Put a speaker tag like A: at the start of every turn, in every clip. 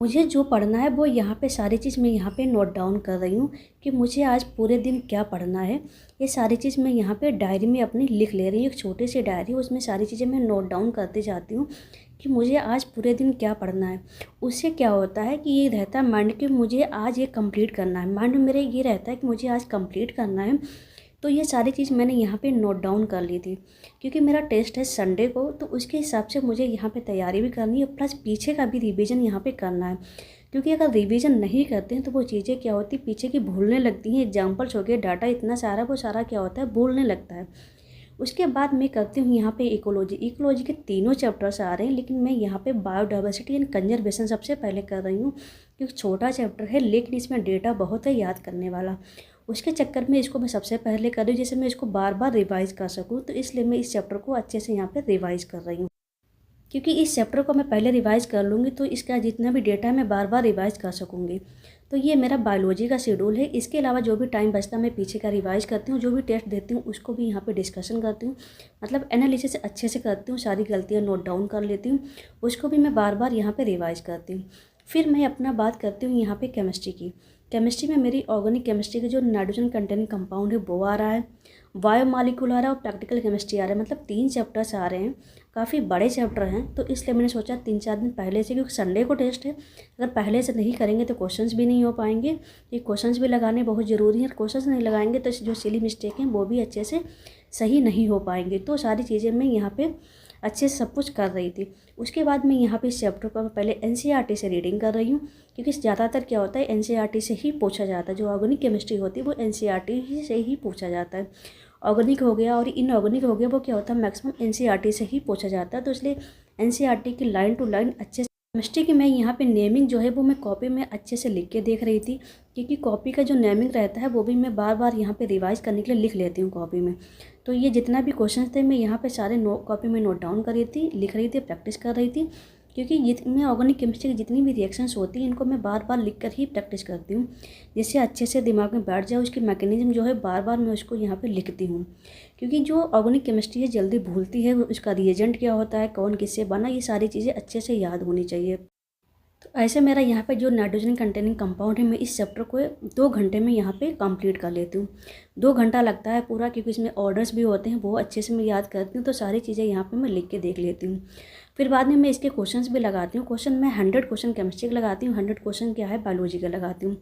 A: मुझे जो पढ़ना है वो यहाँ पे सारी चीज़ मैं यहाँ पे नोट डाउन कर रही हूँ कि मुझे आज पूरे दिन क्या पढ़ना है। ये सारी चीज़ मैं यहाँ पे डायरी में अपनी लिख ले रही हूँ। एक छोटी सी डायरी, उसमें सारी चीज़ें मैं नोट डाउन करते जाती हूँ कि मुझे आज पूरे दिन क्या पढ़ना है। उससे क्या होता है कि ये रहता है माइंड कि मुझे आज ये कंप्लीट करना है। माइंड मेरे ये रहता है कि मुझे आज कंप्लीट करना है। तो ये सारी चीज़ मैंने यहाँ पे नोट डाउन कर ली थी, क्योंकि मेरा टेस्ट है संडे को, तो उसके हिसाब से मुझे यहाँ पे तैयारी भी करनी है, प्लस पीछे का भी रिवीजन यहाँ पे करना है। क्योंकि अगर रिवीजन नहीं करते हैं तो वो चीज़ें क्या होती है, पीछे की भूलने लगती हैं। एग्जाम्पल्स हो गए, डाटा इतना सारा, वो सारा क्या होता है, भूलने लगता है। उसके बाद मैं करती हूँ यहाँ पे इकोलॉजी। इकोलॉजी के तीनों चैप्टर्स आ रहे हैं, लेकिन मैं यहाँ पे बायोडाइवर्सिटी एंड कंजर्वेशन सबसे पहले कर रही हूँ, क्योंकि छोटा चैप्टर है लेकिन इसमें डेटा बहुत है याद करने वाला। उसके चक्कर में इसको मैं सबसे पहले कर रही हूँ, जैसे मैं इसको बार बार रिवाइज़ कर सकूँ, तो इसलिए मैं इस चैप्टर को अच्छे से यहाँ पर रिवाइज़ कर रही हूँ। क्योंकि इस चैप्टर को मैं पहले रिवाइज़ कर लूँगी तो इसका जितना भी डेटा है मैं बार बार रिवाइज़ कर सकूँगी। तो ये मेरा बायोलॉजी का शेड्यूल है। इसके अलावा जो भी टाइम बचता है मैं पीछे का रिवाइज़ करती हूँ। जो भी टेस्ट देती हूँ उसको भी यहाँ पे डिस्कशन करती हूँ, मतलब एनालिसिस अच्छे से करती हूँ, सारी गलतियाँ नोट डाउन कर लेती हूँ, उसको भी मैं बार बार यहाँ पर रिवाइज़ करती हूँ। फिर मैं अपना बात करती हूँ यहाँ पर केमिस्ट्री की। केमिस्ट्री में मेरी ऑर्गेनिक केमिस्ट्री के जो नाइट्रोजन कंटेनिंग कंपाउंड है वो आ रहा है, बायोमॉलिक्यूल आ रहा है और प्रैक्टिकल केमिस्ट्री आ रहा है। मतलब 3 चैप्टर्स आ रहे हैं, काफ़ी बड़े चैप्टर हैं। तो इसलिए मैंने सोचा 3-4 दिन पहले से, क्योंकि संडे को टेस्ट है, अगर पहले से नहीं करेंगे तो क्वेश्चंस भी नहीं हो पाएंगे। ये क्वेश्चंस भी लगाने बहुत ज़रूरी है। क्वेश्चंस नहीं लगाएंगे तो जो सिली मिस्टेक हैं वो भी अच्छे से सही नहीं हो पाएंगे। तो सारी चीज़ें मैं यहाँ पे अच्छे से सब कुछ कर रही थी। उसके बाद मैं यहाँ पे इस चैप्टर को पहले एनसीईआरटी से रीडिंग कर रही हूँ, क्योंकि ज़्यादातर क्या होता है एनसीईआरटी से ही पूछा जाता है। जो ऑर्गेनिक केमिस्ट्री होती है वो एनसीईआरटी से ही पूछा जाता है। ऑर्गेनिक हो गया और इनऑर्गेनिक हो गया, वो क्या होता है मैक्सिमम एनसीईआरटी से ही पूछा जाता है। तो इसलिए एनसीईआरटी की लाइन टू लाइन अच्छे से केमिस्ट्री की मैं यहाँ पे नेमिंग जो है वो मैं कॉपी में अच्छे से लिख के देख रही थी, क्योंकि कॉपी का जो नेमिंग रहता है वो भी मैं बार बार यहाँ पे रिवाइज़ करने के लिए लिख लेती हूँ कॉपी में। तो ये जितना भी क्वेश्चन थे मैं यहाँ पे सारे कॉपी में नोट डाउन कर रही थी, लिख रही थी, प्रैक्टिस कर रही थी। क्योंकि मैं ऑर्गेनिक केमिस्ट्री की जितनी भी रिएक्शंस होती हैं इनको मैं बार बार लिख कर ही प्रैक्टिस करती हूँ, जिससे अच्छे से दिमाग में बैठ जाए। उसकी मैकेनिज्म जो है बार बार मैं उसको यहाँ पे लिखती हूँ, क्योंकि जो ऑर्गेनिक केमिस्ट्री है जल्दी भूलती है। उसका रिएजेंट क्या होता है, कौन किससे बना, ये सारी चीज़ें अच्छे से याद होनी चाहिए। तो ऐसे मेरा यहाँ पे जो नाइट्रोजन कंटेनिंग कंपाउंड है मैं इस चैप्टर को 2 घंटे में यहाँ पे कंप्लीट कर लेती हूँ। 2 घंटा लगता है पूरा, क्योंकि इसमें ऑर्डर्स भी होते हैं, वो अच्छे से मैं याद करती हूँ। तो सारी चीज़ें यहाँ पे मैं लिख के देख लेती हूँ। फिर बाद में मैं इसके क्वेश्चंस भी लगाती हूँ। क्वेश्चन मैं 100 क्वेश्चन केमिस्ट्री के लगाती हूँ, 100 क्वेश्चन क्या है बायोलॉजी का लगाती हूँ।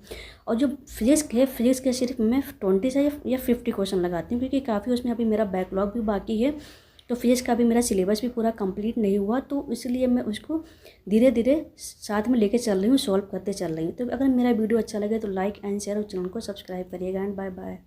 A: और जो फिजिक्स है, फिजिक्स के सिर्फ मैं 20 से या 50 क्वेश्चन लगाती हूँ, क्योंकि काफ़ी उसमें अभी मेरा बैकलॉग भी बाकी है। तो फिजिक्स का भी मेरा सिलेबस भी पूरा कंप्लीट नहीं हुआ, तो इसलिए मैं उसको धीरे धीरे साथ में लेके चल रही हूँ, सॉल्व करते चल रही हूँ। तो अगर मेरा वीडियो अच्छा लगे तो लाइक एंड शेयर और चैनल को सब्सक्राइब करिएगा। And bye bye.